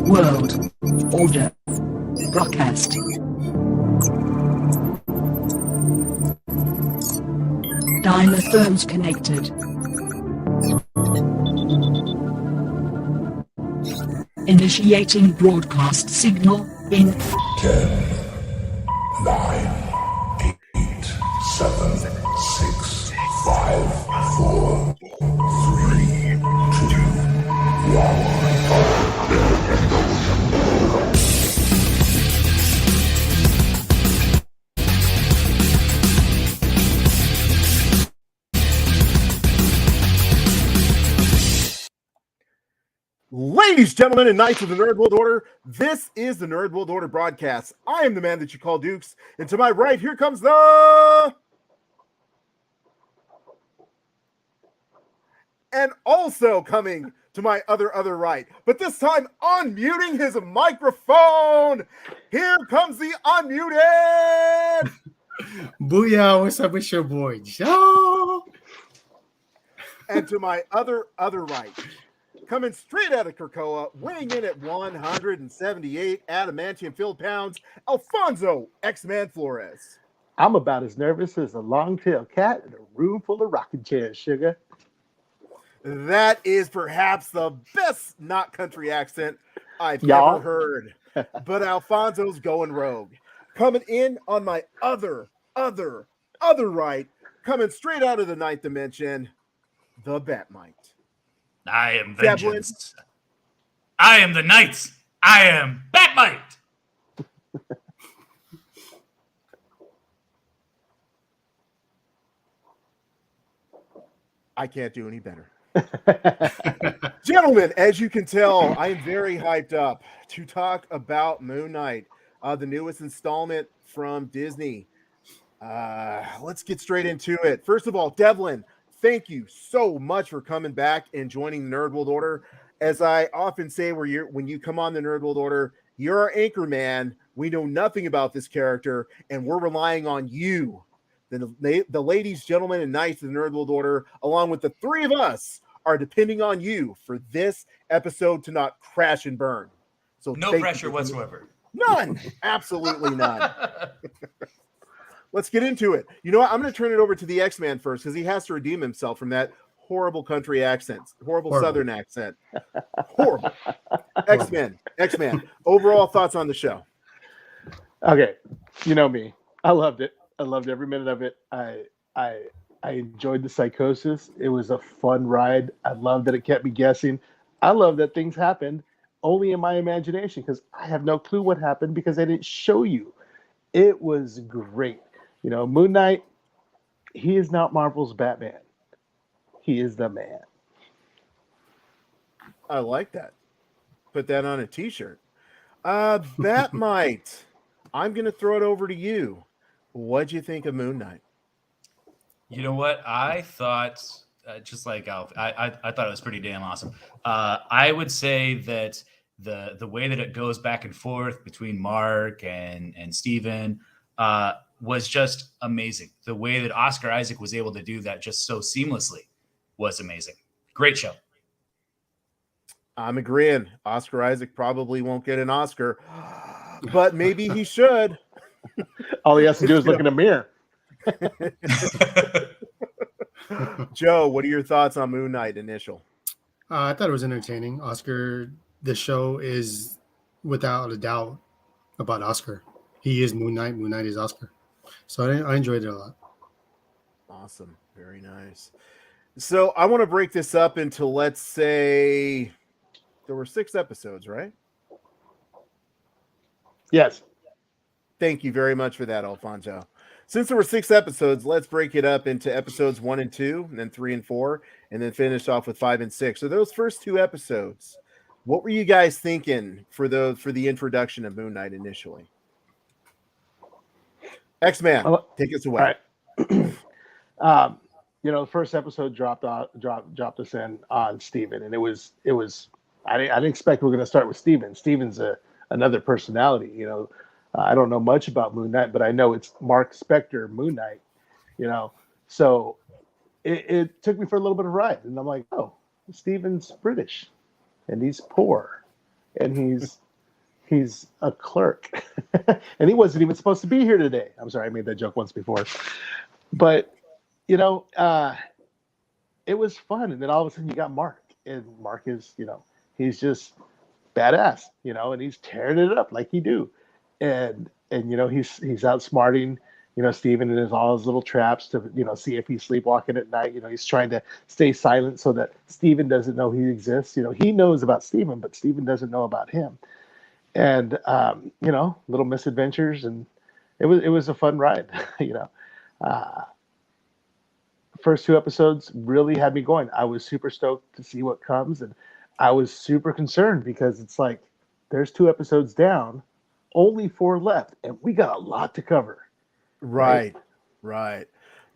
World Order broadcast. Dynaphones connected. Initiating broadcast signal in 10, 9, 8, 7, 6, 5, 4, 3, 2, 1. Ladies, gentlemen, and knights of the Nerd World Order, this is the Nerd World Order broadcast. I am the man that you call Dukes, and to my right, here comes the... And also coming to my other right, but this time unmuting his microphone, here comes the unmuted... Booyah, what's up with your boy, Joe? And to my other right, coming straight out of Krakoa, weighing in at 178 adamantium filled pounds, Alfonso X-Man Flores. I'm about as nervous as a long-tailed cat in a room full of rocking chairs, sugar. That is perhaps the best not country accent I've ever heard. But Alfonso's going rogue. Coming in on my other right, coming straight out of the ninth dimension, the Batmite. I am vengeance. I am the knights. I am Batmite. I can't do any better. Gentlemen, as you can tell, I am very hyped up to talk about Moon Knight, the newest installment from Disney. Let's get straight into it. First of all, Devlin, thank you so much for coming back and joining the Nerd World Order. As I often say, when you come on the Nerd World Order, you're our anchor man. We know nothing about this character, and we're relying on you, the ladies, gentlemen, and knights of the Nerd World Order, along with the three of us, are depending on you for this episode to not crash and burn. So no pressure whatsoever. None. Absolutely none. Let's get into it. You know what? I'm going to turn it over to the X-Man first because he has to redeem himself from that horrible country accent, horrible Southern accent. Horrible. X-Man. Overall thoughts on the show? Okay, you know me. I loved it. I loved every minute of it. I enjoyed the psychosis. It was a fun ride. I love that it kept me guessing. I love that things happened only in my imagination because I have no clue what happened because they didn't show you. It was great. You know, Moon Knight, he is not Marvel's Batman. He is the man. I like that. Put that on a t-shirt. Batmite, I'm going to throw it over to you. What'd you think of Moon Knight? You know what? I thought, just like Alf, I thought it was pretty damn awesome. I would say that the way that it goes back and forth between Mark and Steven was just amazing. The way that Oscar Isaac was able to do that just so seamlessly was amazing. Great show. I'm agreeing. Oscar Isaac probably won't get an Oscar, but maybe he should. All he has to do is look in a mirror. Joe, what are your thoughts on Moon Knight initial? I thought it was entertaining. Oscar, the show is without a doubt about Oscar. He is Moon Knight. Moon Knight is Oscar. So I enjoyed it a lot. Awesome. Very nice. So I want to break this up into, let's say, there were 6 episodes, right? Yes. Thank you very much for that, Alfonso. Since there were 6 episodes, let's break it up into episodes 1 and 2, and then 3 and 4, and then finish off with 5 and 6. So those first 2 episodes, what were you guys thinking for the introduction of Moon Knight initially? X-Man, take us away. All right. You know, the first episode dropped us in on Steven, and it was I didn't expect we were going to start with Steven. Steven's another personality. You know, I don't know much about Moon Knight, but I know it's Mark Spector Moon Knight. You know, so it took me for a little bit of a ride, and I'm like, oh, Steven's British, and he's poor, and he's a clerk, and he wasn't even supposed to be here today. I'm sorry, I made that joke once before, but you know, it was fun. And then all of a sudden, you got Mark, and Mark is, he's just badass, and he's tearing it up like he do, and he's outsmarting, Steven and his all his little traps to see if he's sleepwalking at night. He's trying to stay silent so that Steven doesn't know he exists. He knows about Steven, but Steven doesn't know about him. And little misadventures, and it was a fun ride. First two episodes really had me going. I was super stoked to see what comes, and I was super concerned because it's like there's 2 episodes down, only 4 left, and we got a lot to cover. Right.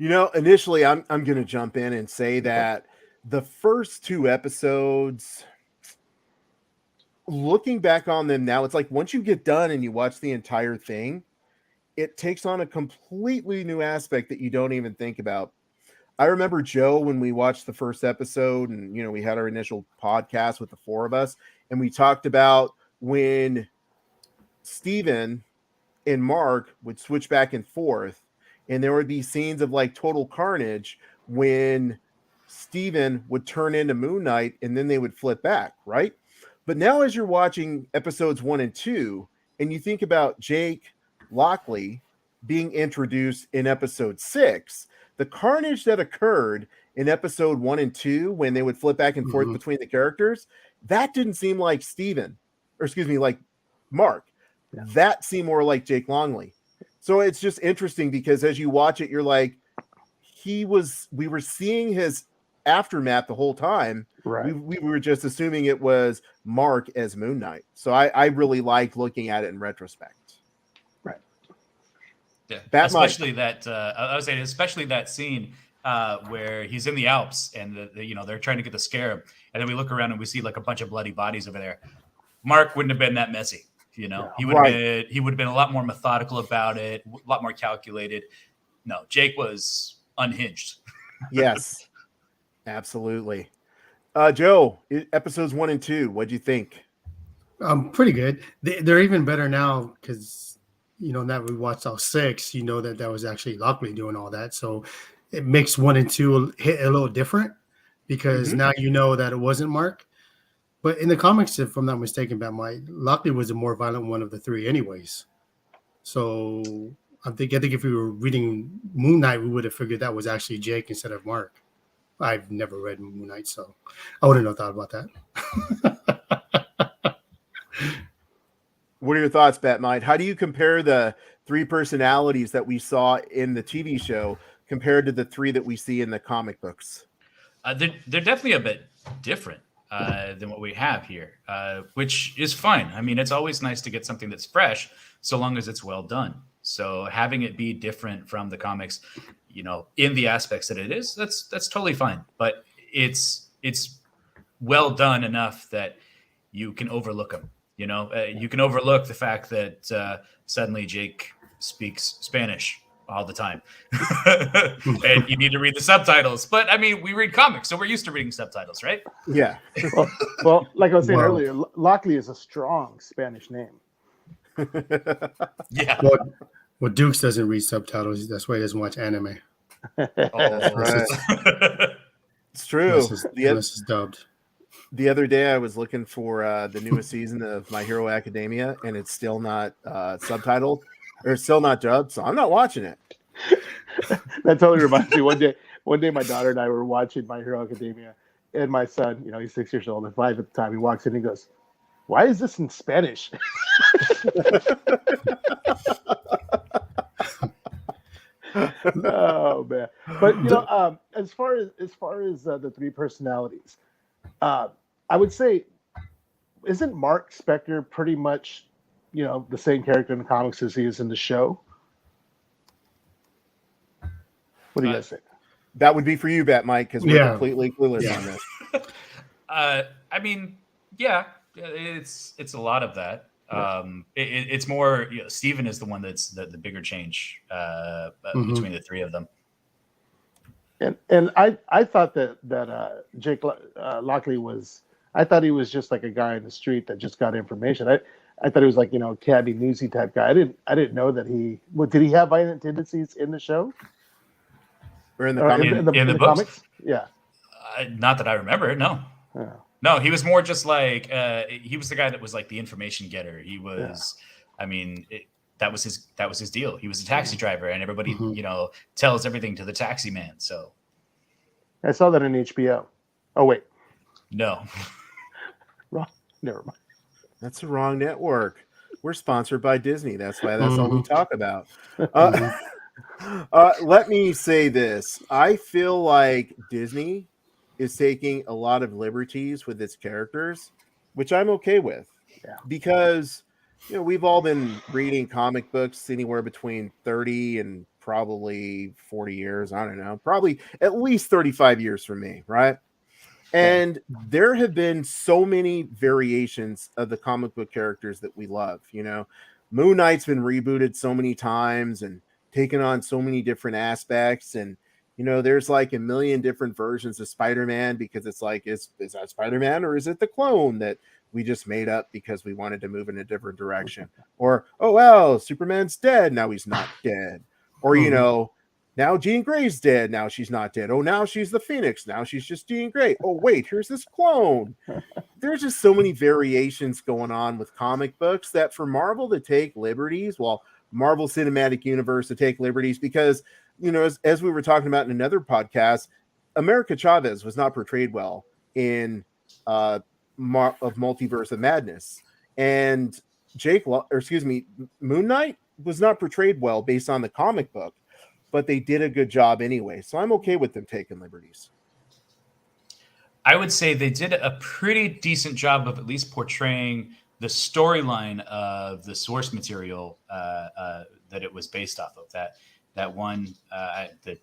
Initially, I'm going to jump in and say that the first 2 episodes, looking back on them now, it's like once you get done and you watch the entire thing, it takes on a completely new aspect that you don't even think about. I remember, Joe, when we watched the first episode and, we had our initial podcast with the 4 of us, and we talked about when Steven and Mark would switch back and forth, and there would be scenes of like total carnage when Steven would turn into Moon Knight and then they would flip back, right? But now as you're watching episodes 1 and 2, and you think about Jake Lockley being introduced in episode 6, the carnage that occurred in episode 1 and 2 when they would flip back and forth between the characters, that didn't seem like like Mark. Yeah. That seemed more like Jake Longley. So it's just interesting because as you watch it, you're like, we were seeing his aftermath the whole time. Right. We were just assuming it was Mark as Moon Knight. So I really like looking at it in retrospect. Right. Yeah. Especially that I was saying, especially that scene where he's in the Alps and they're trying to get the scarab, and then we look around and we see like a bunch of bloody bodies over there. Mark wouldn't have been that messy. He would have been a lot more methodical about it, a lot more calculated. No, Jake was unhinged. Yes, absolutely. Joe, episodes 1 and 2, what'd you think? Pretty good. They're even better now because now that we watched all 6, that was actually Lockley doing all that. So it makes 1 and 2 hit a little different because now that it wasn't Mark. But in the comics, if I'm not mistaken, Lockley was the more violent one of the 3 anyways. So I think if we were reading Moon Knight, we would have figured that was actually Jake instead of Mark. I've never read Moon Knight, so I wouldn't have thought about that. What are your thoughts, Batmite? How do you compare the 3 personalities that we saw in the TV show compared to the 3 that we see in the comic books? They're definitely a bit different than what we have here, which is fine. I mean, it's always nice to get something that's fresh, so long as it's well done. So having it be different from the comics, in the aspects that it is, that's totally fine. But it's well done enough that you can overlook them. You can overlook the fact that suddenly Jake speaks Spanish all the time, and you need to read the subtitles. But I mean, we read comics, so we're used to reading subtitles, right? Yeah. Well, like I was saying earlier, Lockley is a strong Spanish name. Yeah. Well, Dukes doesn't read subtitles. That's why he doesn't watch anime. Oh, right. It's true. Unless it's dubbed. The other day, I was looking for the newest season of My Hero Academia, and it's still not subtitled or still not dubbed, so I'm not watching it. That totally reminds me. One day, my daughter and I were watching My Hero Academia, and my son, he's 6 years old and 5 at the time. He walks in and he goes, "Why is this in Spanish?" Oh man! But as far as the 3 personalities, I would say, isn't Mark Spector pretty much, the same character in the comics as he is in the show? What do you guys think? That would be for you, Mike, because we're completely clueless on this. I mean, yeah, it's a lot of that. It's more, Steven is the one that's the bigger change between the 3 of them. And I thought that Jake Lockley was I thought he was just like a guy in the street that just got information. I thought he was like, cabbie newsy type guy. I didn't know that did he have violent tendencies in the show Or in the or comic. In the the books? comics? Yeah. Not that I remember. No. Yeah. No, he was more just like he was the guy that was like the information getter. He was, I mean, that was his deal. He was a taxi driver, and everybody, tells everything to the taxi man. So I saw that in HBO. Oh wait, no, wrong. Never mind. That's the wrong network. We're sponsored by Disney. That's why that's all we talk about. Let me say this. I feel like Disney is taking a lot of liberties with its characters, which I'm okay with. Yeah. Because, we've all been reading comic books anywhere between 30 and probably 40 years. I don't know. Probably at least 35 years for me, right? And there have been so many variations of the comic book characters that we love. Moon Knight's been rebooted so many times and taken on so many different aspects. And, there's like a million different versions of Spider-Man because it's like, is that Spider-Man or is it the clone that we just made up because we wanted to move in a different direction? Or, oh, well, Superman's dead. Now he's not dead. Or, now Jean Grey's dead. Now she's not dead. Oh, now she's the Phoenix. Now she's just Jean Grey. Oh, wait, here's this clone. There's just so many variations going on with comic books that for Marvel to take liberties, Marvel Cinematic Universe to take liberties, because, as we were talking about in another podcast, America Chavez was not portrayed well in of Multiverse of Madness. And Moon Knight was not portrayed well based on the comic book, but they did a good job anyway. So I'm okay with them taking liberties. I would say they did a pretty decent job of at least portraying the storyline of the source material that it was based off of. That one the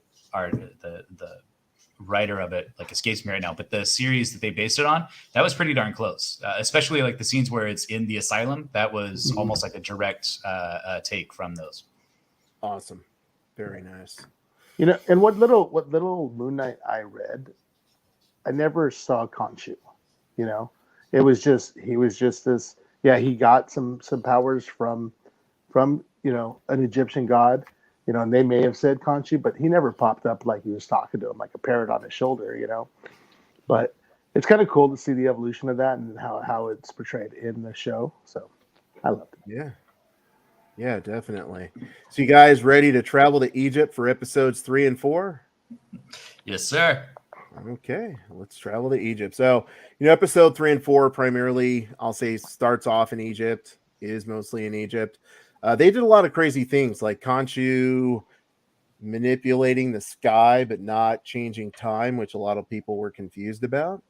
writer of it like escapes me right now, but the series that they based it on, that was pretty darn close. Especially like the scenes where it's in the asylum, that was almost like a direct take from those. Awesome. Very nice. And what little Moon Knight I read, I never saw Khonshu. It was just he was just this. Yeah, he got some powers from an Egyptian god. And they may have said Khonshu, but he never popped up like he was talking to him, like a parrot on his shoulder. But it's kind of cool to see the evolution of that and how it's portrayed in the show. So I loved it. Yeah. Yeah, definitely. So you guys ready to travel to Egypt for episodes 3 and 4? Yes, sir. Okay, let's travel to Egypt. So, episode 3 and 4 primarily, I'll say, starts off in Egypt, is mostly in Egypt. They did a lot of crazy things like Khonshu manipulating the sky but not changing time, which a lot of people were confused about.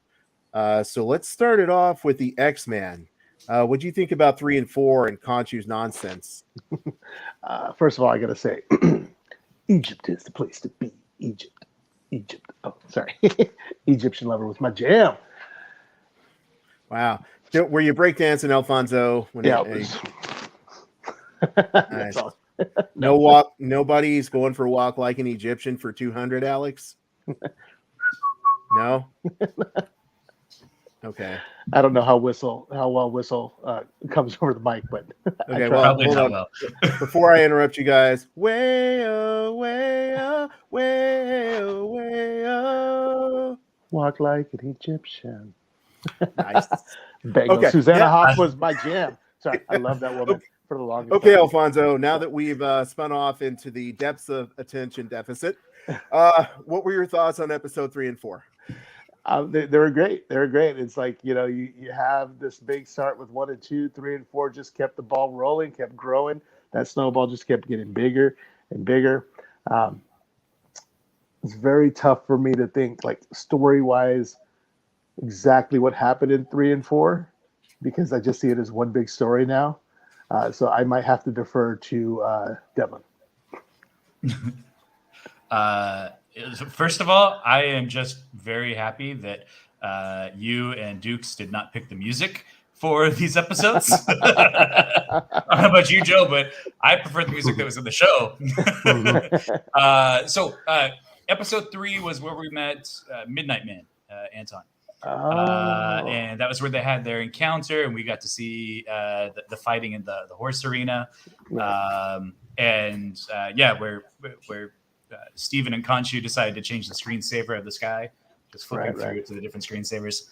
So let's start it off with the X-Man. What do you think about 3 and 4 and Khonshu's nonsense? First of all, I got to say, Egypt is the place to be. Egypt. Oh, sorry. Egyptian Lover was my jam. Wow. Were you breakdancing, Alfonso? Nice. Nobody's going for a walk like an Egyptian for 200, Alex? No? Okay. I don't know how well whistle comes over the mic, but okay. Well, hold up. Before I interrupt you guys, way oh, way oh, way oh, way oh. Walk like an Egyptian. Nice. Okay. Susanna Hoff was my jam. Sorry, I love that woman for the longest Okay, time. Alfonso. Now that we've spun off into the depths of attention deficit, what were your thoughts on episode 3 and 4? They were great. They were great. It's like, you have this big start with 1 and 2, 3 and 4 just kept the ball rolling, kept growing. That snowball just kept getting bigger and bigger. It's very tough for me to think, like, story-wise, exactly what happened in 3 and 4, because I just see it as one big story now. So I might have to defer to Devlin. First of all, I am just very happy that you and Dukes did not pick the music for these episodes. I don't know about you, Joe, but I prefer the music that was in the show. So episode 3 was where we met Midnight Man, Anton. Oh. And that was where they had their encounter, and we got to see the fighting in the horse arena. Right. Where Steven and Khonshu decided to change the screensaver of the sky, just flipping through to the different screensavers.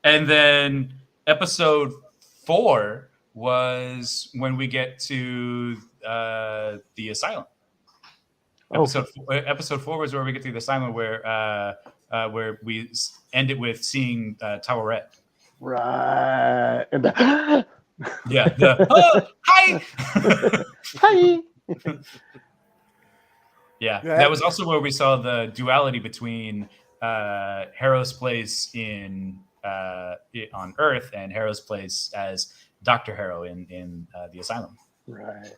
And then episode 4 was when we get to the asylum. Episode 4 was where we get to the asylum, where we end it with seeing Towerette. Right. And Yeah. Hi. Hi. Yeah. That was also where we saw the duality between Harrow's place on Earth and Harrow's place as Dr. Harrow in the asylum. Right.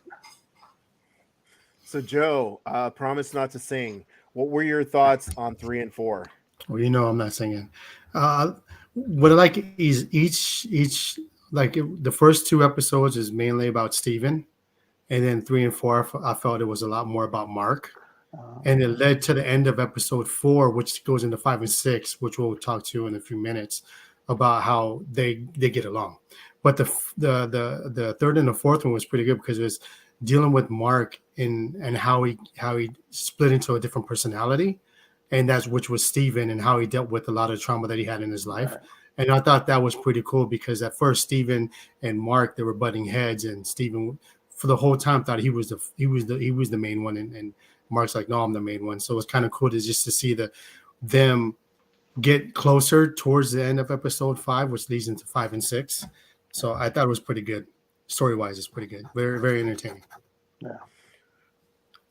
So, Joe, promise not to sing. What were your thoughts on 3 and 4? Well, I'm not singing. What I like is each like the first 2 episodes is mainly about Steven, and then 3 and 4 I felt it was a lot more about Mark, and it led to the end of episode 4, which goes into 5 and 6, which we'll talk to in a few minutes about how they get along. But the third and the fourth one was pretty good because it was dealing with Mark and how he split into a different personality, and which was Steven, and how he dealt with a lot of trauma that he had in his life. Right. And I thought that was pretty cool because at first Steven and Mark, they were butting heads, and Steven for the whole time thought he was the main one, and Mark's like, no, I'm the main one. So it was kind of cool to see them get closer towards the end of episode 5, which leads into 5 and 6. So I thought it was pretty good. Story-wise, it's pretty good. Very, very entertaining. Yeah.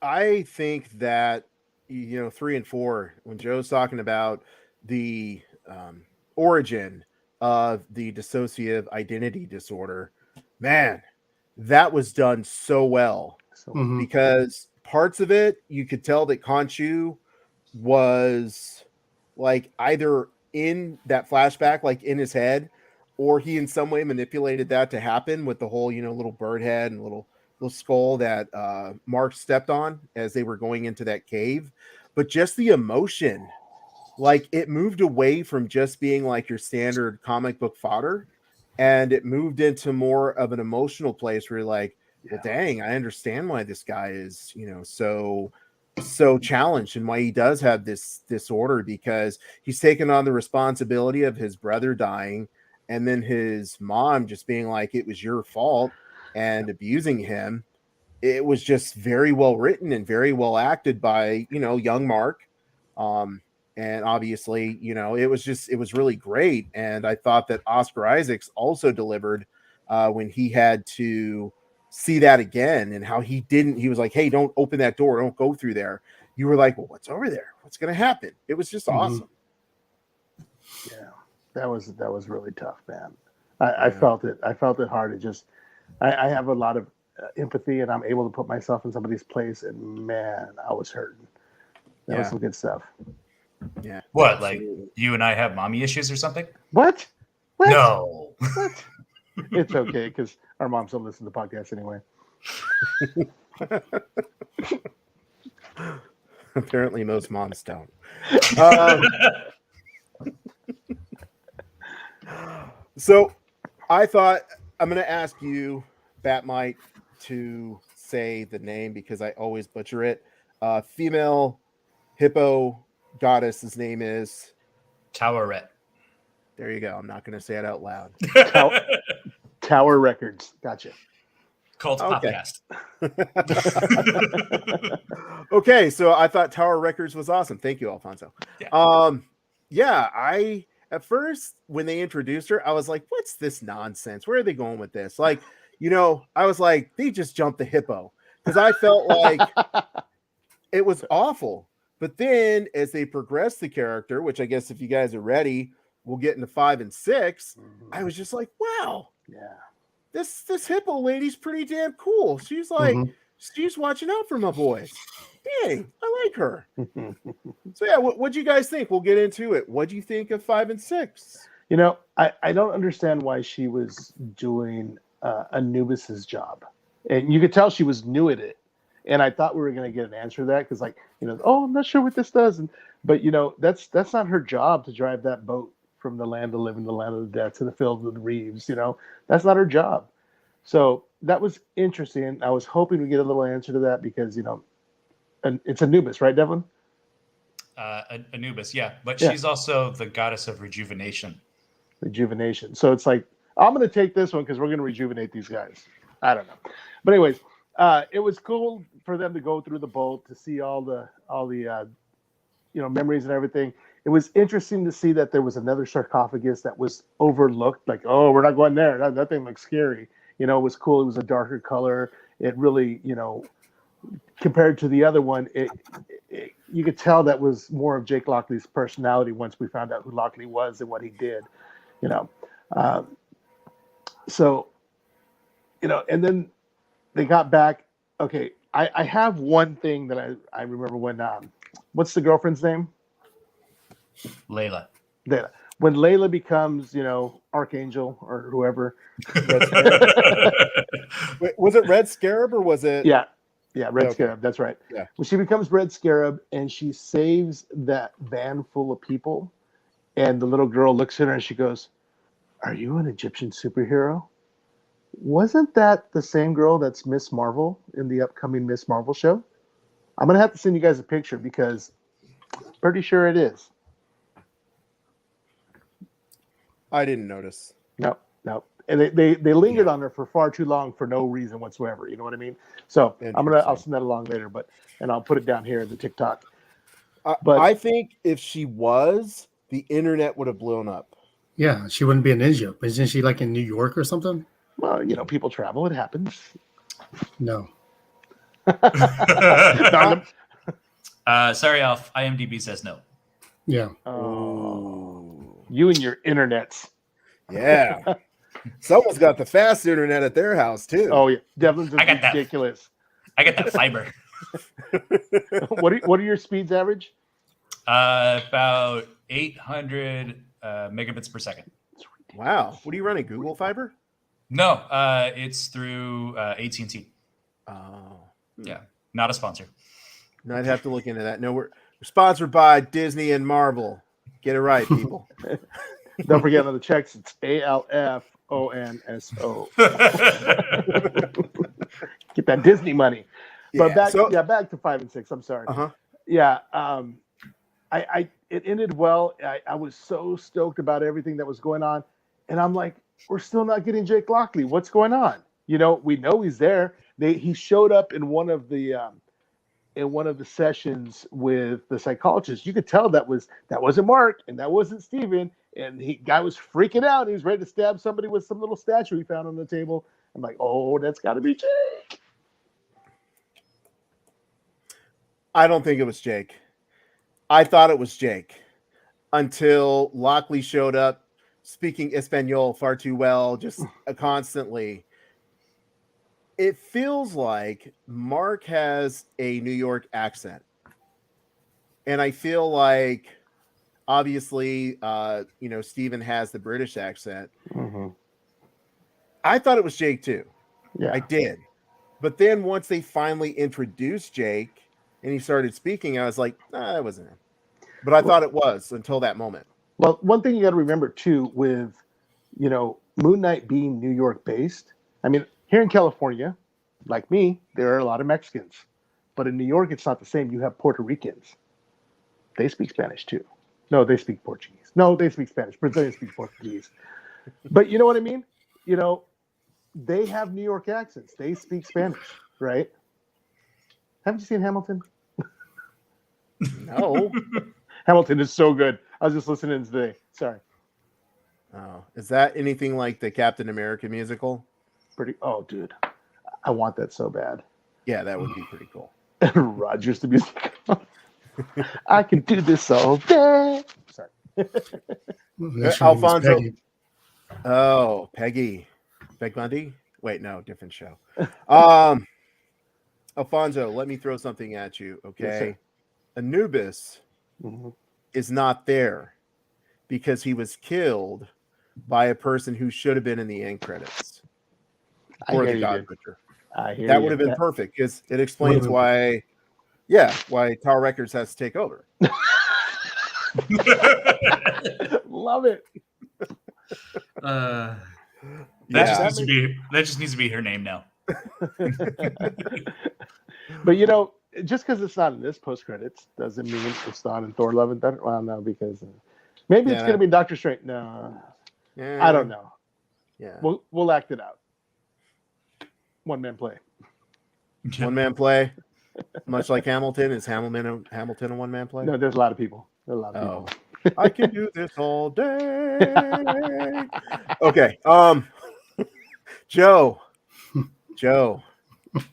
I think that 3 and 4, when Joe's talking about the origin of the dissociative identity disorder, man, that was done so well. Because parts of it, you could tell that Khonshu was like either in that flashback, like in his head, or he in some way manipulated that to happen with the whole, little bird head and little skull that Mark stepped on as they were going into that cave. But just the emotion, like it moved away from just being like your standard comic book fodder, and it moved into more of an emotional place where you're like, well, dang, I understand why this guy is, so challenged and why he does have this disorder, because he's taken on the responsibility of his brother dying, and then his mom just being like, it was your fault, and abusing him. It was just very well written and very well acted by, young Mark. And obviously, it was really great. And I thought that Oscar Isaacs also delivered when he had to see that again, and how he was like, hey, don't open that door. Don't go through there. You were like, well, what's over there? What's going to happen? It was just awesome. Yeah, that was really tough, man. I felt it. I felt it hard. I have a lot of empathy, and I'm able to put myself in somebody's place, and man, I was hurting. That was some good stuff. Yeah. What, absolutely. like you and I have mommy issues or something? What? No. What? It's okay, because our moms don't listen to the podcast anyway. Apparently most moms don't. So I thought I'm going to ask you, Batmite, to say the name because I always butcher it. Female hippo goddess's name is Towerette. There you go. I'm not going to say it out loud. Tower Records. Gotcha. Cult podcast. Okay, so I thought Tower Records was awesome. Thank you, Alfonso. Yeah. I at first when they introduced her, I was like, what's this nonsense? Where are they going with this? Like, I was like, they just jumped the hippo, because I felt like it was awful. But then as they progressed the character, which I guess if you guys are ready, we'll get into 5 and 6. I was just like, wow. Yeah. This hippo lady's pretty damn cool. She's like, she's watching out for my boys. Dang, I like her. So yeah, what'd you guys think? We'll get into it. What'd you think of 5 and 6? I don't understand why she was doing Anubis's job, and you could tell she was new at it. And I thought we were going to get an answer to that because, like, oh, I'm not sure what this does. But that's not her job to drive that boat from the land of the living, the land of the dead, to the field of the reeds. That's not her job. So that was interesting. I was hoping we get a little answer to that because and it's Anubis, right, Devlin? Anubis, yeah, but Yeah. she's also the goddess of rejuvenation. Rejuvenation. So it's like, I'm going to take this one because we're going to rejuvenate these guys. I don't know. But anyways, it was cool for them to go through the boat to see all the memories and everything. It was interesting to see that there was another sarcophagus that was overlooked. Like, oh, we're not going there. That thing looks scary. It was cool. It was a darker color. It really, compared to the other one, you could tell that was more of Jake Lockley's personality once we found out who Lockley was and what he did. So, and then they got back. Okay, I have one thing that I remember when, what's the girlfriend's name? Layla. Layla. When Layla becomes, Archangel or whoever. Wait, was it Red Scarab or was it? Yeah, Red Okay. Scarab. That's right. Yeah. When she becomes Red Scarab and she saves that van full of people, and the little girl looks at her and she goes, "Are you an Egyptian superhero?" Wasn't that the same girl that's Miss Marvel in the upcoming Miss Marvel show? I'm gonna have to send you guys a picture because pretty sure it is. I didn't notice. No. And they lingered on her for far too long for no reason whatsoever. You know what I mean? So I'll send that along later, and I'll put it down here in the TikTok. But I think if she was, the internet would have blown up. Yeah, she wouldn't be a ninja. Isn't she like in New York or something? Well, people travel. It happens. No. Sorry, Alf. IMDb says no. Yeah. Oh, you and your internets. Yeah. Someone's got the fast internet at their house too. Oh yeah, Devlin's is I got that. ridiculous. I get that fiber. What are your speeds average? About 800 megabits per second. Wow. What are you running? Google Fiber? No, it's through AT&T. Oh. Yeah, not a sponsor. No, I'd have to look into that. No, we're sponsored by Disney and Marvel. Get it right, people. Don't forget on the checks, it's ALFONSO. Get that Disney money. But back to 5 and 6. I'm sorry. Uh-huh. Yeah. It ended well. I was so stoked about everything that was going on. And I'm like, we're still not getting Jake Lockley. What's going on? We know he's there. He showed up in one of the sessions with the psychologist. You could tell that wasn't Mark and that wasn't Steven. And guy was freaking out. He was ready to stab somebody with some little statue he found on the table. I'm like, oh, that's got to be Jake. I don't think it was Jake. I thought it was Jake until Lockley showed up speaking Espanol far too well, just constantly. It feels like Mark has a New York accent. And I feel like, obviously, Steven has the British accent. Mm-hmm. I thought it was Jake too. Yeah, I did. But then once they finally introduced Jake and he started speaking, I was like, that wasn't him. But I thought it was until that moment. Well, one thing you got to remember too, with Moon Knight being New York based. I mean, here in California, like me, there are a lot of Mexicans, but in New York, it's not the same. You have Puerto Ricans. They speak Spanish too. No, they speak Portuguese. No, they speak Spanish. Brazilians speak Portuguese. But you know what I mean? They have New York accents. They speak Spanish, right? Haven't you seen Hamilton? No. Hamilton is so good. I was just listening today. Sorry. Oh, is that anything like the Captain America musical? Oh, dude. I want that so bad. Yeah, that would be pretty cool. Rogers the music. I can do this all day. Sorry. Alfonso. Peggy. Oh, Peggy. Peg Bundy? Wait, no, different show. Alfonso, let me throw something at you, okay? Yes, Anubis is not there because he was killed by a person who should have been in the end credits. Or the God Butcher. I hear That you. would have been That- perfect because it explains been why Tower Records has to take over. Love it. That Yeah. just needs to be her name now. But you know, just because it's not in this post credits doesn't mean it's not in Thor: Love and Thunder. Well, no, because maybe it's Yeah. going to be Doctor Strange. No, I don't know. Yeah. We'll act it out. One man play. One man play, much like Hamilton. Is Hamilton a one man play? No, there's a lot of people. There's a lot of Oh, people. I can do this all day. Okay. Joe,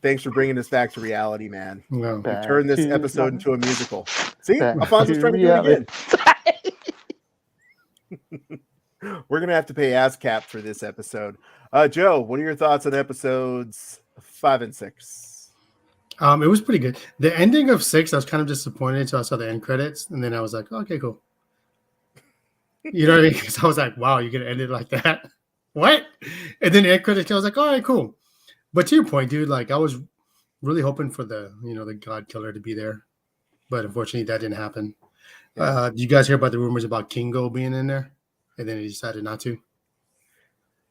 thanks for bringing us back to reality, man. No. You turned this episode into a musical. See, Back Alfonso's to trying to do it reality. again. We're gonna have to pay ASCAP for this episode. Joe, what are your thoughts on episodes 5 and 6? It was pretty good. The ending of 6, I was kind of disappointed until I saw the end credits, and then I was like, okay, cool. You know what I mean? Because I was like, wow, you're gonna end it like that? What? And then the end credits, I was like, all right, cool. But to your point, dude, like I was really hoping for the God Killer to be there, but unfortunately that didn't happen. Yeah. Did you guys hear about the rumors about Kingo being in there, and then he decided not to?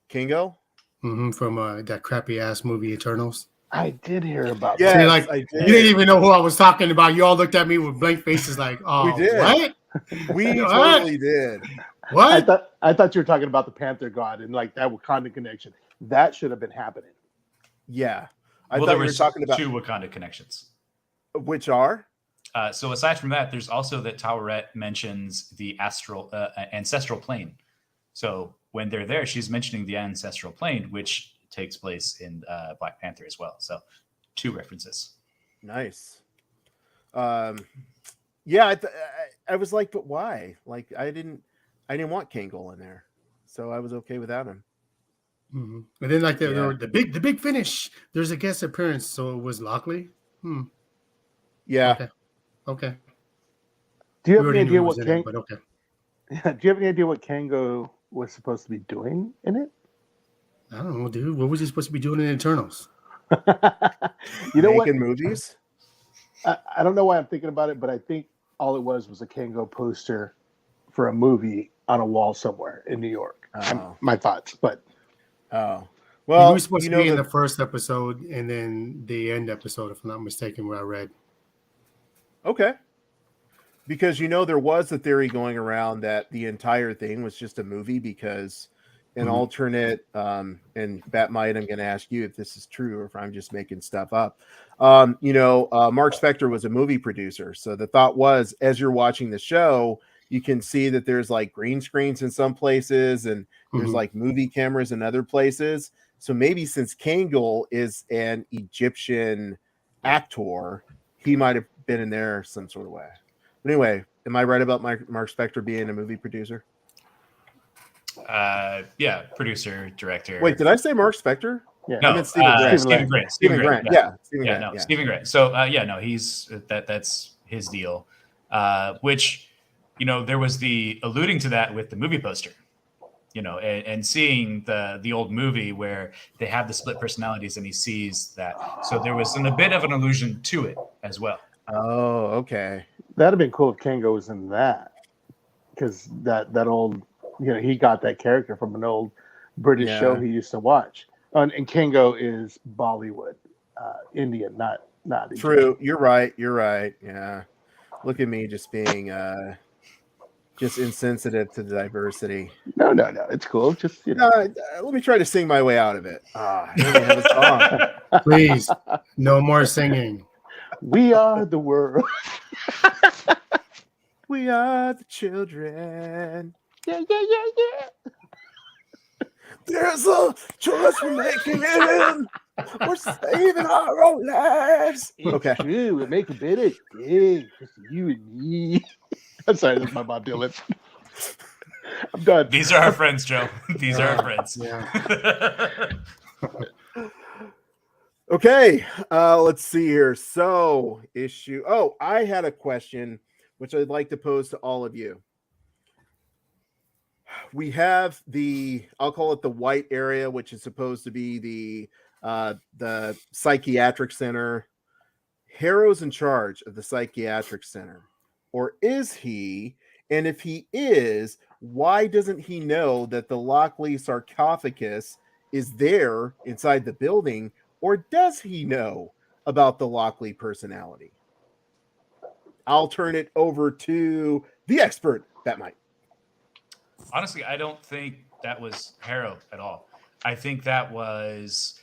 Kingo? From that crappy ass movie Eternals. I did hear about Yes, that. See, like, I did. You didn't even know who I was talking about. You all looked at me with blank faces, like, "Oh, We did. what? We What? totally did. What?" I thought you were talking about the Panther God and like that Wakanda connection. That should have been happening. Yeah. I Well, thought there you were was talking about 2 Wakanda connections. which are? So aside from that, there's also that Taweret mentions the ancestral plane. So when they're there, she's mentioning the ancestral plane, which takes place in Black Panther as well. So 2 references. Nice. Yeah, I was like, but why? Like, I didn't want Kangol in there, so I was okay without him. And then, like Yeah. the big finish. There's a guest appearance, so it was Lockley. Yeah. Okay. Do you We have any already knew idea he what was in it, Kang? but okay. Do you have any idea what Kango was supposed to be doing in it? I don't know, dude. What was he supposed to be doing in Eternals? You know what? Making movies? I don't know why I'm thinking about it, but I think all it was a Kango poster for a movie on a wall somewhere in New York. Oh. My thoughts, but Oh. He Well, was supposed to be in the first episode and then the end episode, if I'm not mistaken, where I read. Okay. Because there was a theory going around that the entire thing was just a movie because an alternate, and Bat Might, I'm going to ask you if this is true or if I'm just making stuff up. Mark Spector was a movie producer. So the thought was, as you're watching the show, you can see that there's like green screens in some places and there's like movie cameras in other places. So maybe since Kangol is an Egyptian actor, he might have been in there some sort of way. But anyway, am I right about Mark Spector being a movie producer? Yeah, producer, director. Wait, did I say Mark Spector? yeah. No, I meant Stephen Grant. Stephen Grant. Stephen Grant. Yeah. Stephen Yeah, Grant. no, Stephen Grant. So he's that's his deal. Which, there was the alluding to that with the movie poster, and seeing the old movie where they have the split personalities and he sees that. So there was a bit of an allusion to it as well. Oh, okay. That'd have been cool if Kango was in that, because that old, he got that character from an old British show he used to watch. And Kango is Bollywood, Indian, not True. You're right. Yeah. Look at me just being just insensitive to the diversity. No, it's cool. Just let me try to sing my way out of it. I don't even have a song. Please, no more singing. We are the world. We are the children. Yeah. There's a choice we're making. We're saving our own lives. Okay. True. We make a better day. Just you and me. I'm sorry, that's my Bob Dylan. I'm done. These are our friends, Joe. These are our friends. Yeah. Okay, let's see here. So, I had a question which I'd like to pose to all of you. We have I'll call it the white area, which is supposed to be the the psychiatric center. Harrow's in charge of the psychiatric center, or is he? And if he is, why doesn't he know that the Lockley sarcophagus is there inside the building, or does he know about the Lockley personality? I'll turn it over to the expert, Batmite. Honestly, I don't think that was Harrow at all. I think that was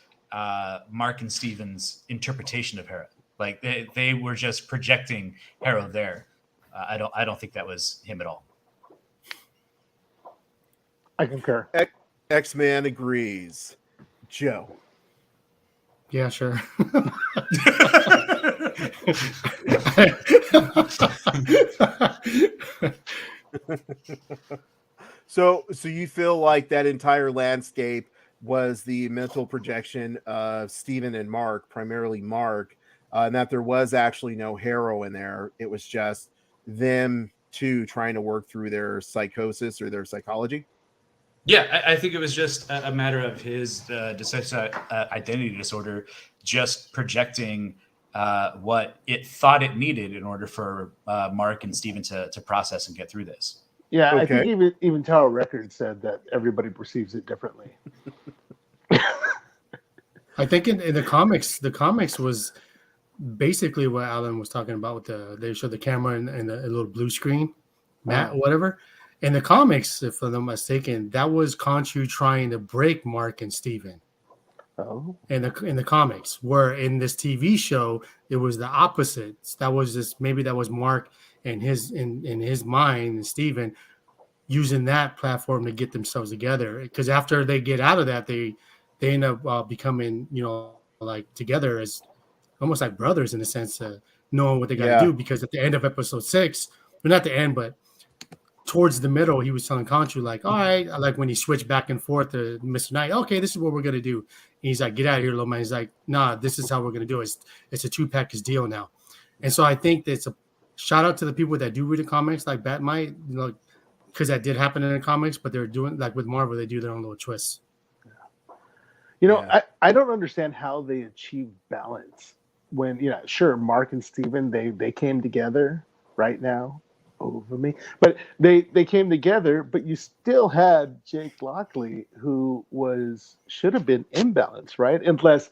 Mark and Steven's interpretation of Harrow. Like they were just projecting Harrow there. I don't think that was him at all. I concur. X-Man agrees. Joe. Yeah, sure. So you feel like that entire landscape was the mental projection of Steven and Mark, primarily Mark, and that there was actually no Harrow in there. It was just them two trying to work through their psychosis or their psychology. Yeah, I think it was just a matter of his dissociative identity disorder just projecting what it thought it needed in order for Mark and Steven to process and get through this. Yeah, Okay. I think even Tower Records said that everybody perceives it differently. I think in the comics was basically what Alan was talking about with they showed the camera and a little blue screen, mat, whatever. In the comics, if I'm not mistaken, that was Khonshu trying to break Mark and Steven. Oh, In the comics, where in this TV show it was the opposites. That was maybe that was Mark and his in his mind and Steven using that platform to get themselves together. Because after they get out of that, they end up becoming like together as almost like brothers in the sense of knowing what they got to do. Because at the end of episode 6, well, not the end, but towards the middle, he was telling Khonshu, like, all right, like when he switched back and forth to Mr. Knight, okay, this is what we're going to do. And he's like, get out of here, little man. He's like, nah, this is how we're going to do it. It's a 2-package deal now. And so I think that's a shout out to the people that do read the comics, like Batmite, because that did happen in the comics, but they're doing, like with Marvel, they do their own little twists. I don't understand how they achieve balance when, sure, Mark and Steven, they came together right now. Over me, but they came together, but you still had Jake Lockley, who should have been imbalanced, right? Unless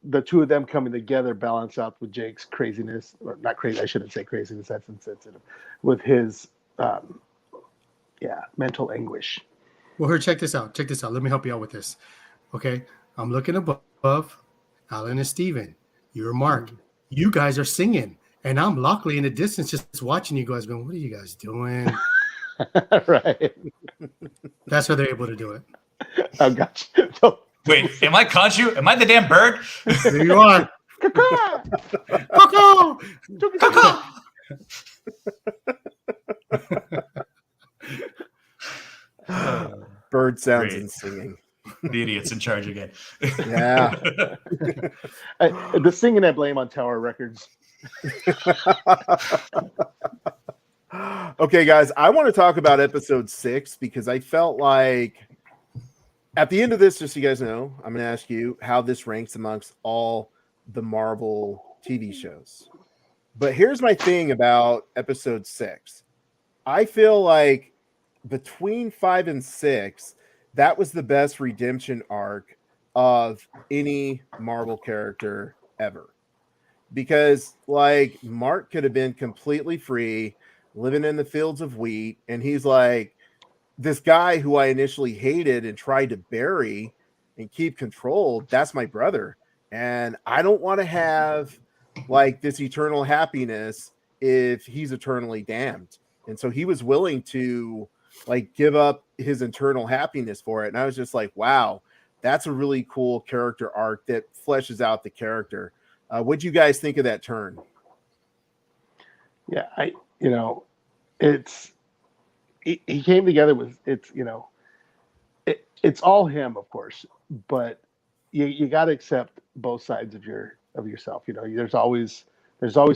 the two of them coming together balance out with Jake's craziness, or not crazy. I shouldn't say craziness. That's insensitive. With his mental anguish. Well, here, check this out. Let me help you out with this. Okay, I'm looking above Alan and Steven. You're Mark. You guys are singing. And I'm Lockley in the distance just watching you guys going, what are you guys doing? Right. That's how they're able to do it. I got you. So, wait, am I Khonshu? Am I the damn bird? There you are. Cuckoo! Bird sounds Great. and singing. The idiot's in charge again. Yeah. The singing I blame on Tower Records. Okay, guys, I want to talk about episode 6 because I felt like at the end of this, just so you guys know, I'm going to ask you how this ranks amongst all the Marvel TV shows. But here's my thing about episode 6. I feel like between 5 and 6, that was the best redemption arc of any Marvel character ever. Because, like, Mark could have been completely free, living in the fields of wheat, and he's like, this guy who I initially hated and tried to bury and keep controlled, that's my brother. And I don't want to have, like, this eternal happiness if he's eternally damned. And so he was willing to, like, give up his eternal happiness for it. And I was just like, wow, that's a really cool character arc that fleshes out the character. What'd you guys think of that turn? Yeah, he came together with it's all him, of course, but you got to accept both sides of yourself. There's always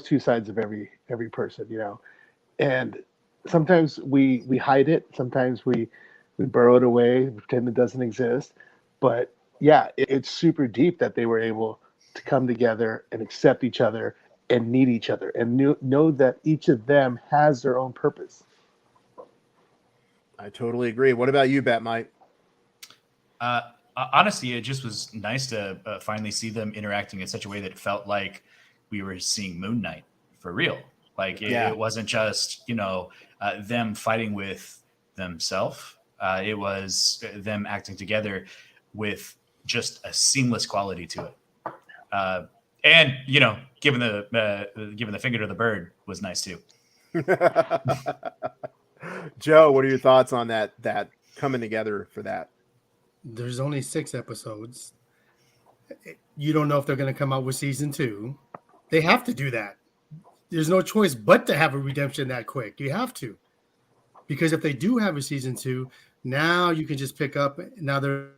two sides of every person, and sometimes we hide it, sometimes we burrow it away, pretend it doesn't exist, but yeah, it's super deep that they were able to come together and accept each other and need each other and know that each of them has their own purpose. I totally agree. What about you, Bat Mike? Uh, Honestly, it just was nice to finally see them interacting in such a way that it felt like we were seeing Moon Knight for real. Like Yeah. it wasn't just them fighting with themselves. It was them acting together with just a seamless quality to it. And giving the finger to the bird was nice too. Joe, what are your thoughts on that coming together for that? There's only 6 episodes. You don't know if they're going to come out with season 2. They have to do that. There's no choice but to have a redemption that quick. You have to. Because if they do have a season 2, now you can just pick up. Now they're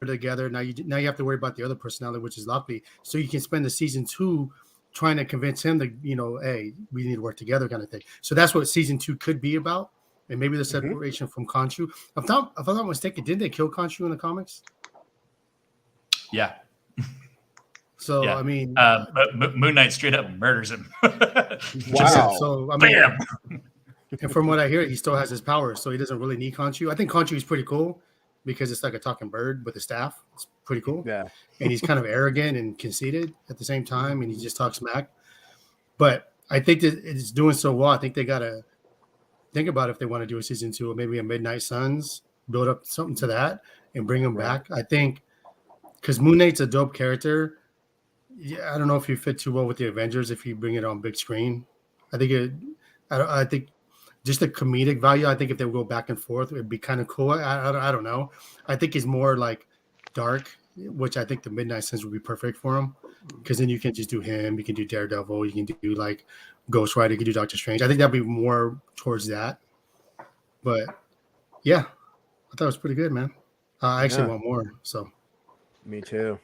together. Now you have to worry about the other personality, which is Lockley. So you can spend the season 2 trying to convince him that, hey, we need to work together kind of thing. So that's what season 2 could be about. And maybe the separation from Khonshu. If I'm not mistaken, didn't they kill Khonshu in the comics? Yeah. So, Yeah. I mean... Moon Knight straight up murders him. Wow. So, I mean, Bam! and from what I hear, he still has his powers, so he doesn't really need Khonshu. I think Khonshu is pretty cool because it's like a talking bird with a staff. It's pretty cool. Yeah. And he's kind of arrogant and conceited at the same time, and he just talks smack. But I think that it's doing so well. I think they got to think about if they want to do a season 2 or maybe a Midnight Suns, build up something to that and bring him back. I think because Moon Knight's a dope character. Yeah, I don't know if you fit too well with the Avengers if you bring it on big screen. I think just the comedic value. I think if they would go back and forth, it'd be kind of cool. I don't know. I think he's more like dark, which I think the Midnight Suns would be perfect for him because then you can just do him. You can do Daredevil. You can do like Ghost Rider. You can do Doctor Strange. I think that'd be more towards that. But yeah, I thought it was pretty good, man. I actually want more. So me too.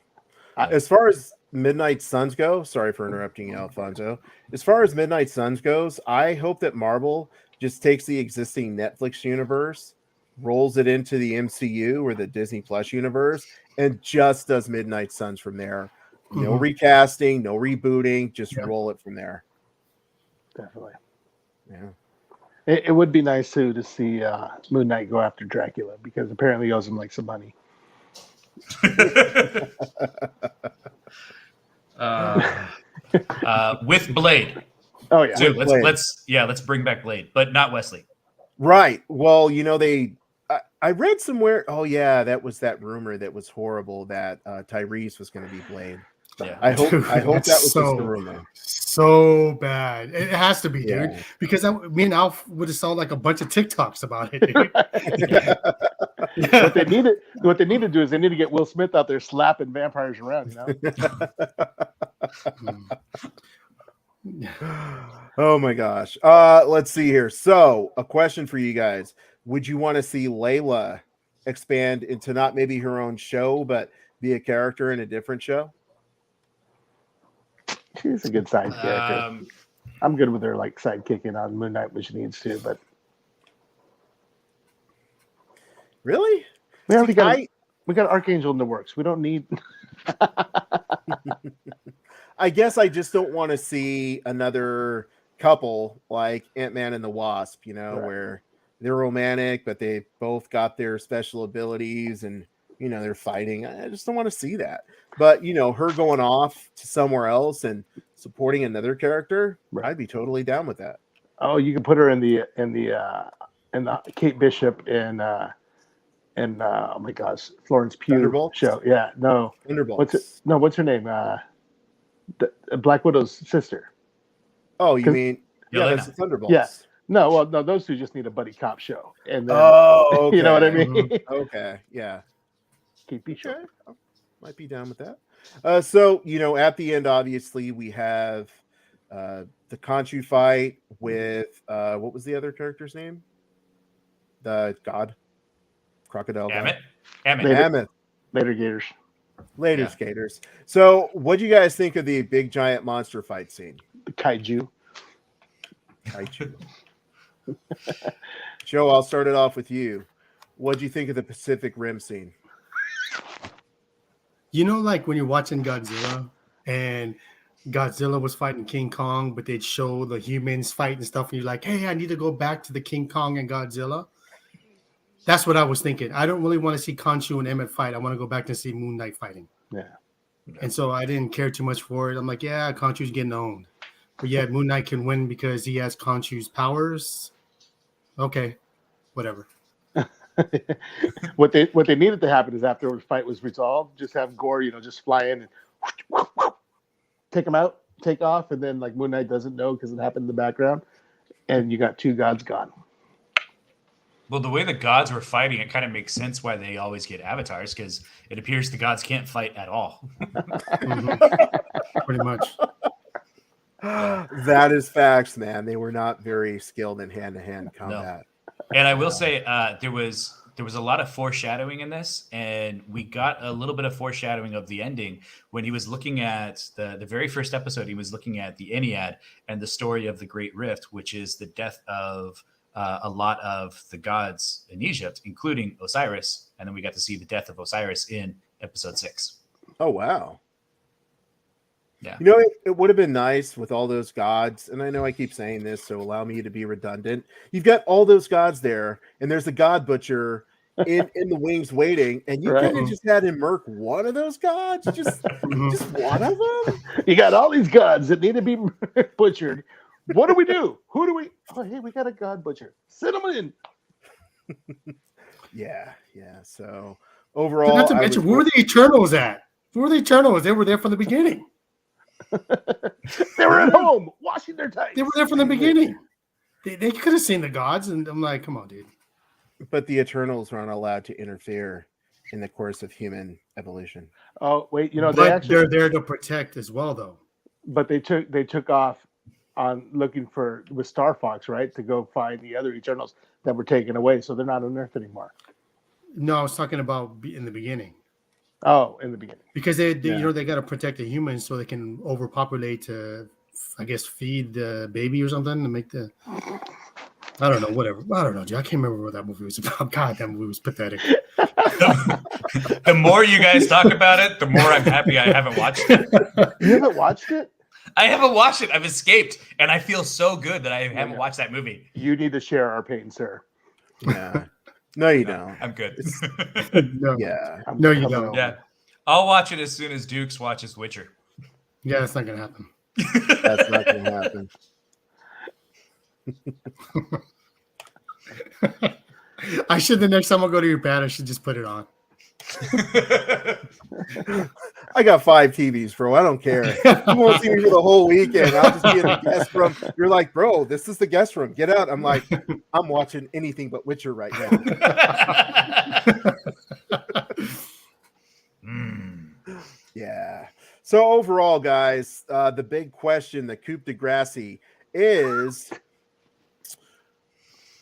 As far as Midnight Suns go, sorry for interrupting you, Alfonso. As far as Midnight Suns goes, I hope that Marvel just takes the existing Netflix universe, rolls it into the MCU or the Disney Plus universe, and just does Midnight Suns from there. No recasting, no rebooting, just roll it from there. Definitely. Yeah. It would be nice too to see Moon Knight go after Dracula because apparently he owes him like some money. With Blade. Oh yeah. So let's bring back Blade, but not Wesley. Right. Well, I read somewhere. Oh yeah, that was that rumor that was horrible that Tyrese was going to be Blade. Yeah. I hope that was just a so rumor. So bad. It has to be, Yeah. dude. Because me and Alf would have saw like a bunch of TikToks about it, dude. What they need to do is they need to get Will Smith out there slapping vampires around, Oh my gosh. Let's see here. So, a question for you guys. Would you want to see Layla expand into not maybe her own show, but be a character in a different show? She's a good side character. I'm good with her like sidekicking on Moon Knight when she needs to, but really? We already got Archangel in the works. We don't need I guess I just don't want to see another couple like Ant-Man and the Wasp, where they're romantic, but they both got their special abilities and they're fighting. I just don't want to see that. But her going off to somewhere else and supporting another character, I'd be totally down with that. Oh, you can put her in the Kate Bishop and oh my gosh, Florence Pugh Thunderbolts? show. Yeah, no. Thunderbolts. What's her name? Black Widow's sister. Oh, you mean Yelena. that's the Thunderbolts. Yeah. No, those two just need a buddy cop show. And then, okay. You know what I mean? Okay, yeah. Kate Bishop. Okay. Might be down with that. So, at the end, obviously, we have the Khonshu fight with what was the other character's name? The god? Crocodile god? Ammit. Later Gators. Later skaters. So, what do you guys think of the big giant monster fight scene? The kaiju. Joe, I'll start it off with you. What do you think of the Pacific Rim scene? You know, like when you're watching Godzilla and Godzilla was fighting King Kong, but they'd show the humans fight and stuff, and you're like, hey, I need to go back to the King Kong and Godzilla. That's what I was thinking. I don't really want to see Khonshu and Emmett fight. I want to go back to see Moon Knight fighting. Yeah. And so I didn't care too much for it. I'm like, yeah, Khonshu's getting owned. But yeah, Moon Knight can win because he has Khonshu's powers. Okay, whatever. What they needed to happen is after the fight was resolved, just have Gore, just fly in and take him out, take off, and then like Moon Knight doesn't know because it happened in the background, and you got two gods gone. Well, the way the gods were fighting, it kind of makes sense why they always get avatars, because it appears the gods can't fight at all. Pretty much. That is facts, man. They were not very skilled in hand-to-hand combat. And I will say there was a lot of foreshadowing in this, and we got a little bit of foreshadowing of the ending when he was looking at the very first episode. He was looking at the Ennead and the story of the Great Rift, which is the death of a lot of the gods in Egypt, including Osiris. And then we got to see the death of Osiris in episode 6. Oh, wow. Yeah. It would have been nice with all those gods, and I know I keep saying this, so allow me to be redundant. You've got all those gods there, and there's a god butcher in the wings waiting, and you could have just had him murk one of those gods, just one of them. You got all these gods that need to be butchered. What do we do? Who do we? Oh, hey, we got a god butcher. Send him in. Yeah. So overall, Not to mention, where were the Eternals at? Where were the Eternals? They were there from the beginning. They were at home washing their tights. They were there from the beginning. They could have seen the gods, and I'm like, come on, dude. But the Eternals aren't allowed to interfere in the course of human evolution. Oh wait, they're there to protect as well, though. But they took off on looking with Star Fox, right, to go find the other Eternals that were taken away, so they're not on Earth anymore. No, I was talking about in the beginning. Oh, in the beginning, because they they got to protect the humans so they can overpopulate to, I guess, feed the baby or something to make the. I don't know, whatever. I don't know, Jay. I can't remember what that movie was about. God, that movie was pathetic. The more you guys talk about it, the more I'm happy I haven't watched it. You haven't watched it? I haven't watched it. I've escaped, and I feel so good that I haven't watched that movie. You need to share our pain, sir. Yeah. No, you don't. I'm good. No. Yeah. No, you don't. Yeah. I'll watch it as soon as Dukes watches Witcher. Yeah, that's not going to happen. That's not going to happen. I should, the next time I go to your pad, I should just put it on. I got 5 TVs, bro. I don't care. You won't see me for the whole weekend. I'll just be in the guest room. You're like, bro, this is the guest room. Get out. I'm like, I'm watching anything but Witcher right now. Yeah. So overall, guys, the big question, the coup de grace, is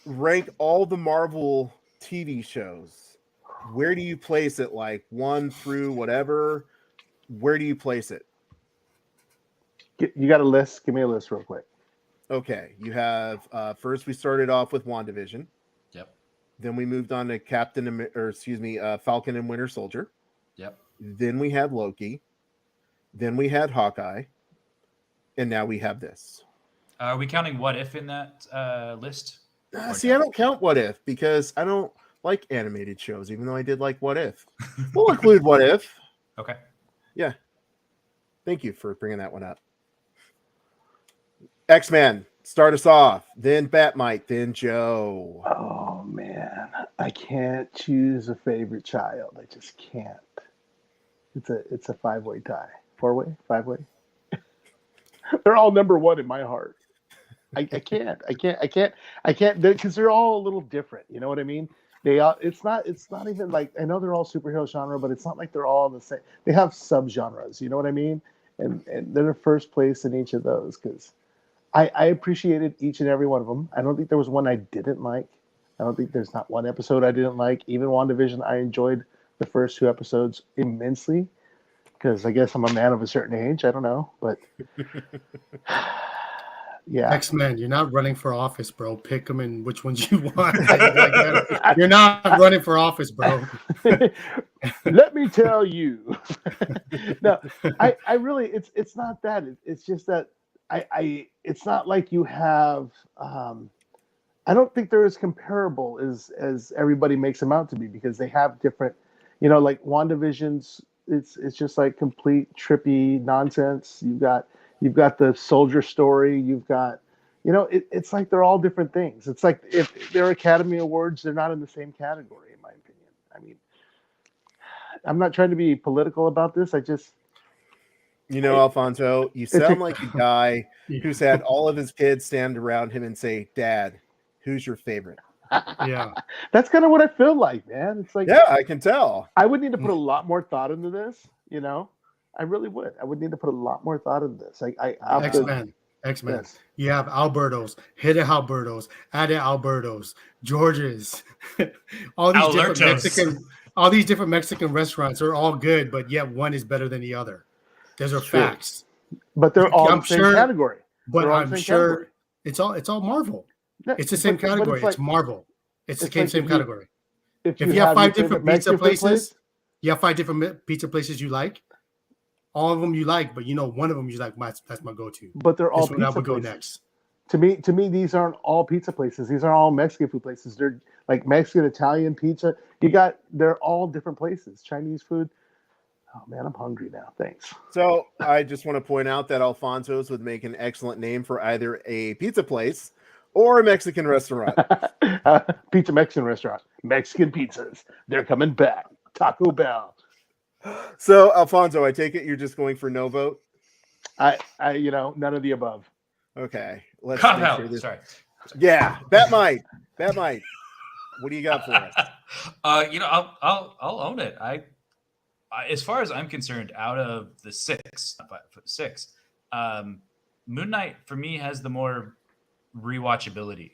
rank all the Marvel TV shows. Where do you place it? Like 1 through whatever? Where do you place it? You got a list? Give me a list real quick. Okay. You have first we started off with WandaVision. Yep. Then we moved on to Falcon and Winter Soldier. Yep. Then we had Loki. Then we had Hawkeye. And now we have this. Are we counting What If in that list? See, I don't count What If because I don't like animated shows, even though I did like What If. We'll include What If. Okay. Yeah. Thank you for bringing that one up. X-Men, start us off. Then Batmite, then Joe. Oh, man. I can't choose a favorite child. I just can't. It's a 5-way tie. 4-way? 5-way? They're all number 1 in my heart. I can't because they're all a little different. You know what I mean? It's not even like, I know they're all superhero genre, but it's not like they're all the same. They have subgenres, you know what I mean? And they're the first place in each of those because I appreciated each and every one of them. I don't think there was one I didn't like. I don't think there's not one episode I didn't like. Even WandaVision, I enjoyed the first 2 episodes immensely because I guess I'm a man of a certain age. I don't know, but yeah. X-Men, you're not running for office, bro. Pick them and which ones you want. You're not running for office, bro. Let me tell you. No, I really, it's not that. It's just that it's not like you have. I don't think they're as comparable as everybody makes them out to be because they have different, like WandaVision's. It's just like complete trippy nonsense. You've got the soldier story. You've got, it's like they're all different things. It's like if they're Academy Awards, they're not in the same category, in my opinion. I mean, I'm not trying to be political about this. I just, Alfonso, you a- sound like a guy who's had all of his kids stand around him and say, "Dad, who's your favorite?" Yeah. that's kind of what I feel like, man. It's like, Yeah, I can tell. I would need to put a lot more thought into this, I really would. I would need to put a lot more thought into this. I have to- X-Men. X-Men. Yes. You have Albertos, Hidde Albertos, Ade Albertos, Georges. all these different Mexican restaurants are all good, but yet one is better than the other. Those are True. facts. But they're all I'm the same sure- category. But They're all I'm the same sure category. it's all Marvel. No, It's the same but category. it's It's Marvel. It's the it's like same if you- category. If If you have your five favorite different pizza Mexican food places, you have 5 different pizza places you like. All of them you like, but one of them you like. That's my go-to. but they're all This one I pizza would go places. next. To me, these aren't all pizza places. These are all Mexican food places. They're like Mexican, Italian pizza. They're all different places. Chinese food. Oh man, I'm hungry now. Thanks. So I just want to point out that Alfonso's would make an excellent name for either a pizza place or a Mexican restaurant. Pizza Mexican restaurant. Mexican pizzas. They're coming back. Taco Bell. So Alfonso, I take it you're just going for no vote. None of the above. Okay, let's Cop make out. sure this. Sorry. Yeah, that might. What do you got for us? I'll own it. I as far as I'm concerned, out of the six, Moon Knight for me has the more rewatchability,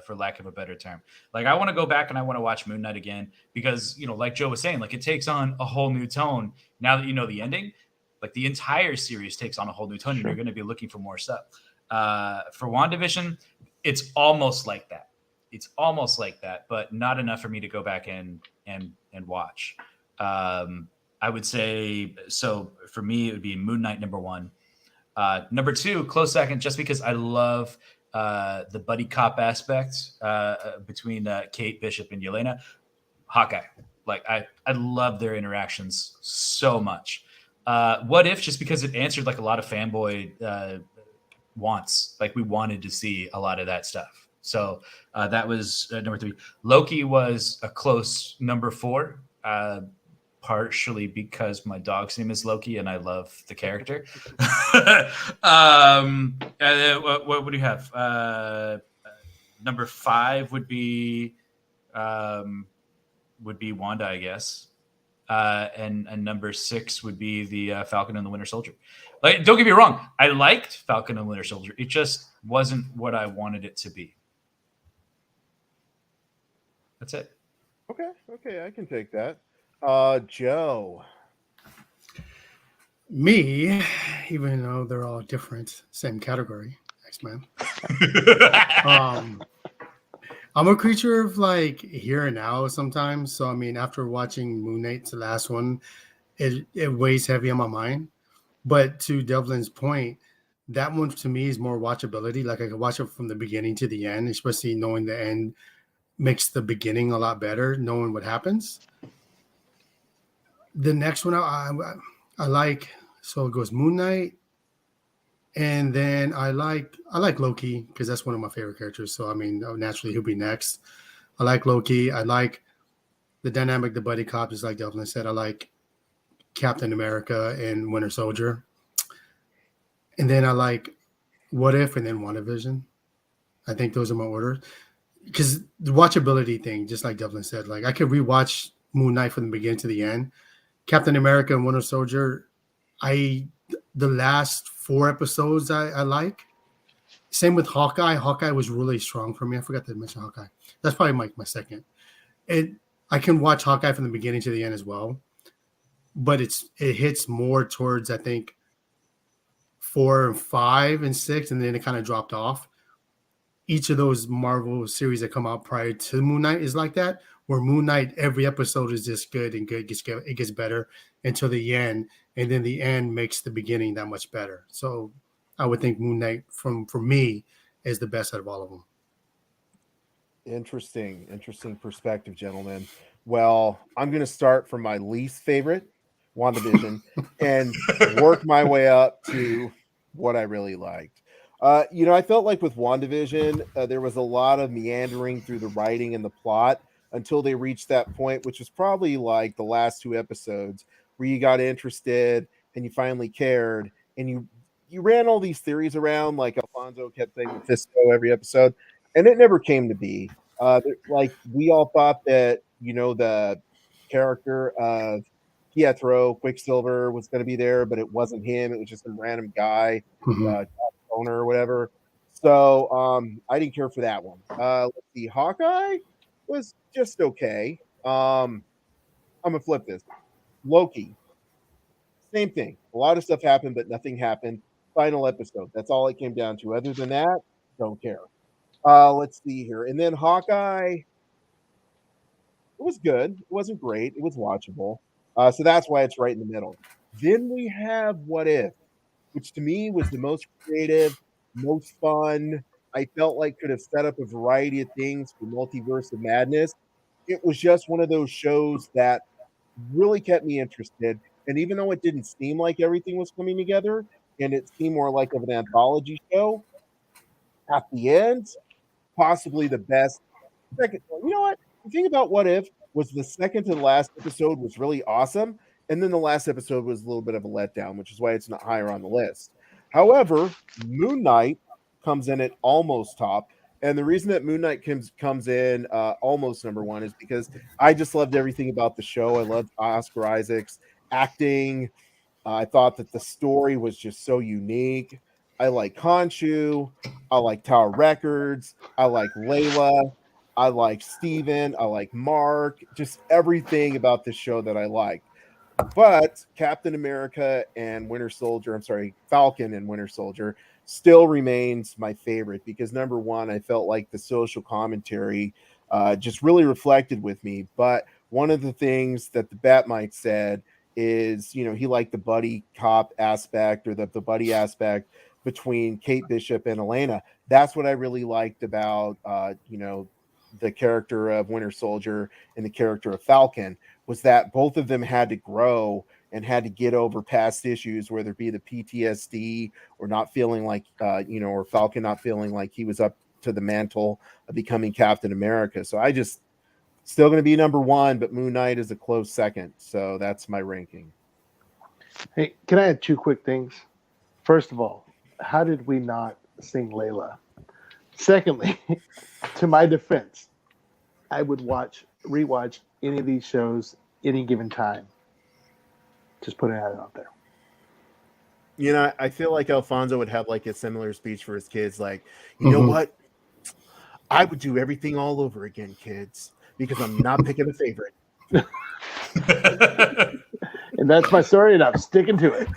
for lack of a better term. Like I want to go back and I want to watch Moon Knight again because like Joe was saying, like it takes on a whole new tone now that you know the ending. Like the entire series takes on a whole new tone, and you're going to be looking for more stuff. For WandaVision, it's almost like that. It's almost like that, but not enough for me to go back and watch. I would say so. For me, it would be Moon Knight number 1. Number 2, close second, just because I love the buddy cop aspect between Kate Bishop and Yelena. Hawkeye, like I love their interactions so much. What If, just because it answered like a lot of fanboy wants, like we wanted to see a lot of that stuff. So that was number 3. Loki was a close number 4, partially because my dog's name is Loki and I love the character. What do you have? Number 5 would be Wanda, I guess. And number 6 would be the Falcon and the Winter Soldier. Like, don't get me wrong, I liked Falcon and Winter Soldier. It just wasn't what I wanted it to be. That's it. Okay, I can take that. Joe. Me, even though they're all different, same category, X-Men. I'm a creature of like here and now sometimes. So I mean, after watching Moon Knight, the last one, it weighs heavy on my mind. But to Devlin's point, that one to me is more watchability. Like I could watch it from the beginning to the end, especially knowing the end makes the beginning a lot better, knowing what happens. The next one I like, so it goes Moon Knight, and then I like Loki because that's one of my favorite characters. So I mean, naturally he'll be next. I like Loki. I like the dynamic, the buddy cop, just like Devlin said. I like Captain America and Winter Soldier, and then I like What If, and then WandaVision. I think those are my orders because the watchability thing, just like Devlin said, like I could rewatch Moon Knight from the beginning to the end. Captain America and Winter Soldier, the last 4 episodes I like. Same with Hawkeye. Hawkeye was really strong for me. I forgot to mention Hawkeye. That's probably my second. I can watch Hawkeye from the beginning to the end as well, but it hits more towards I think 4 and 5 and 6, and then it kind of dropped off. Each of those Marvel series that come out prior to Moon Knight is like that, Where Moon Knight, every episode is just good and good. It gets better until the end, and then the end makes the beginning that much better. So I would think Moon Knight, for me, is the best out of all of them. Interesting perspective, gentlemen. Well, I'm going to start from my least favorite, WandaVision, and work my way up to what I really liked. I felt like with WandaVision, there was a lot of meandering through the writing and the plot until they reached that point, which was probably like the last two episodes where you got interested and you finally cared, and you ran all these theories around, like Alfonso kept saying Mephisto every episode, and it never came to be. Like we all thought that the character of Pietro Quicksilver was going to be there, but it wasn't him. It was just some random guy, Mhm. owner or whatever. So I didn't care for that one. Let's see, Hawkeye was just okay. I'm gonna flip this. Loki, same thing. A lot of stuff happened, but nothing happened. Final episode. That's all it came down to. Other than that, don't care. Let's see here. And then Hawkeye, it was good. It wasn't great. It was watchable. So that's why it's right in the middle. Then we have What If, which to me was the most creative, most fun. I felt like could have set up a variety of things for Multiverse of Madness. It was just one of those shows that really kept me interested. And even though it didn't seem like everything was coming together and it seemed more like of an anthology show, at the end, possibly the best second. You know what? The thing about What If was the second to the last episode was really awesome. And then the last episode was a little bit of a letdown, which is why it's not higher on the list. However, Moon Knight comes in at almost top. And the reason that Moon Knight comes in almost number one is because I just loved everything about the show. I loved Oscar Isaac's acting. I thought that the story was just so unique. I like Khonshu. I like Tower Records. I like Layla. I like Steven. I like Mark. Just everything about this show that I liked. But Captain America and Falcon and Winter Soldier still remains my favorite because number one, I felt like the social commentary just really reflected with me. But one of the things that the Batmite said is, he liked the buddy cop aspect or the buddy aspect between Kate Bishop and Elena. That's what I really liked about, the character of Winter Soldier and the character of Falcon was that both of them had to grow and had to get over past issues, whether it be the PTSD or not feeling like, or Falcon not feeling like he was up to the mantle of becoming Captain America. So I just still going to be number one, but Moon Knight is a close second. So that's my ranking. Hey, can I add two quick things? First of all, how did we not sing Layla? Secondly, to my defense, I would rewatch any of these shows any given time. Just putting it out there. I feel like Alfonso would have like a similar speech for his kids. Like, you know what? I would do everything all over again, kids, because I'm not picking a favorite. And that's my story, and I'm sticking to it.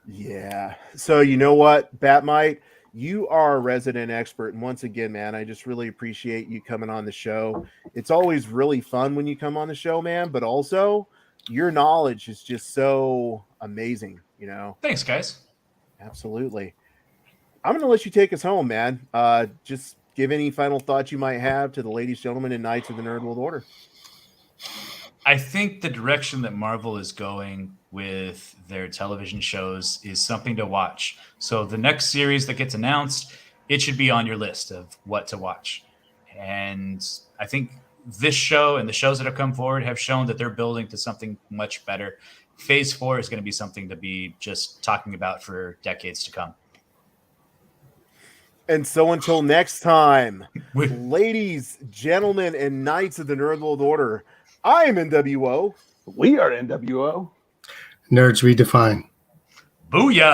Yeah. So you know what, Batmite, you are a resident expert, and once again, man, I just really appreciate you coming on the show. It's always really fun when you come on the show, man, but also your knowledge is just so amazing, Thanks, guys. Absolutely. I'm going to let you take us home, man. Just give any final thoughts you might have to the ladies, gentlemen, and knights of the Nerd World Order. I think the direction that Marvel is going with their television shows is something to watch. So the next series that gets announced, it should be on your list of what to watch. And I think this show and the shows that have come forward have shown that they're building to something much better. Phase 4 is going to be something to be just talking about for decades to come. And so until next time, ladies, gentlemen, and knights of the Nerd World Order, I am NWO. We are NWO. Nerds Redefined. Booyah!